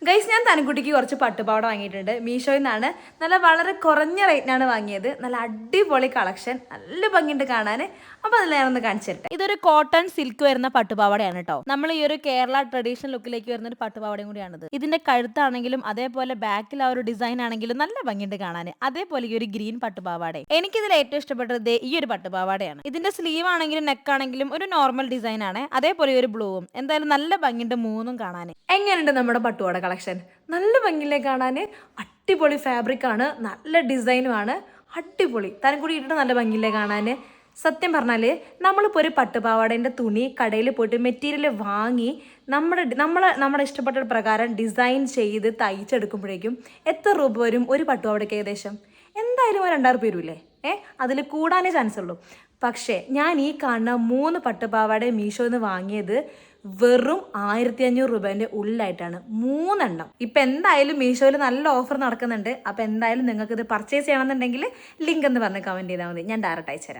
Guys, ഞാൻ തനിക്കുട്ടിക്ക് കുറച്ച് പട്ടുപാവാട വാങ്ങിയിട്ടുണ്ട്. മീഷോയിൽ നിന്നാണ്. വളരെ കുറഞ്ഞ റേറ്റിനാണ് വാങ്ങിയത്. നല്ല അടിപൊളി കളക്ഷൻ, നല്ല ഭംഗിയുണ്ട് കാണാൻ. അപ്പോൾ അതിൽ ഞാനൊന്ന് കാണിച്ചു തരട്ടെ. ഇതൊരു കോട്ടൺ സിൽക്ക് വരുന്ന പട്ടുപാവാടയാണ് കേട്ടോ. നമ്മൾ ഈ ഒരു കേരള ട്രഡീഷണൽ ലുക്കിലേക്ക് വരുന്ന ഒരു പട്ടുപാവാടയും കൂടിയാണിത്. ഇതിന്റെ കഴുത്താണെങ്കിലും അതേപോലെ ബാക്കിൽ ആ ഒരു ഡിസൈൻ ആണെങ്കിലും നല്ല ഭംഗിയുണ്ട് കാണാൻ. അതേപോലെ ഈ ഒരു ഗ്രീൻ പട്ടുപാവാട എനിക്കിതിൽ ഏറ്റവും ഇഷ്ടപ്പെട്ടത് ഈ ഒരു പട്ടുപാവാടയാണ്. ഇതിന്റെ സ്ലീവ് ആണെങ്കിലും നെക്ക് ആണെങ്കിലും ഒരു നോർമൽ ഡിസൈൻ ആണ്. അതേപോലെ ഒരു ബ്ലൂവും എന്തായാലും നല്ല ഭംഗിയുണ്ട് മൂന്നും കാണാൻ. എങ്ങനെയുണ്ട് നമ്മുടെ പട്ടുപാവാട കളക്ഷൻ? നല്ല ഭംഗിയില്ലേ കാണാൻ. അടിപൊളി ഫാബ്രിക് ആണ്, നല്ല ഡിസൈനുമാണ്, അടിപൊളി. തനിക്കൂടി ഇട്ടിട്ട് നല്ല ഭംഗിയില്ലേ കാണാൻ. സത്യം പറഞ്ഞാൽ നമ്മളിപ്പോൾ ഒരു പട്ടുപാവാടേൻ്റെ തുണി കടയിൽ പോയിട്ട് മെറ്റീരിയൽ വാങ്ങി നമ്മുടെ ഇഷ്ടപ്പെട്ട പ്രകാരം ഡിസൈൻ ചെയ്ത് തയ്ച്ചെടുക്കുമ്പോഴേക്കും എത്ര രൂപ വരും ഒരു പട്ടുപാവാടയ്ക്ക്? ഏകദേശം എന്തായാലും 2000 രൂപ വരില്ലേ? അതിൽ കൂടാനേ ചാൻസ് ഉള്ളൂ. പക്ഷേ ഞാൻ ഈ കാണുന്ന 3 പട്ടുപാവാട മീഷോയിൽ നിന്ന് വാങ്ങിയത് വെറും 1500 രൂപേൻ്റെ ഉള്ളിലായിട്ടാണ് 3 എണ്ണം. ഇപ്പം എന്തായാലും മീഷോയിൽ നല്ല ഓഫർ നടക്കുന്നുണ്ട്. അപ്പോൾ എന്തായാലും നിങ്ങൾക്ക് ഇത് പർച്ചേസ് ചെയ്യണമെന്നുണ്ടെങ്കിൽ ലിങ്ക് എന്ന് പറഞ്ഞ് കമൻറ്റ് ചെയ്താൽ മതി, ഞാൻ ഡയറക്റ്റ് അയച്ചുതരാം.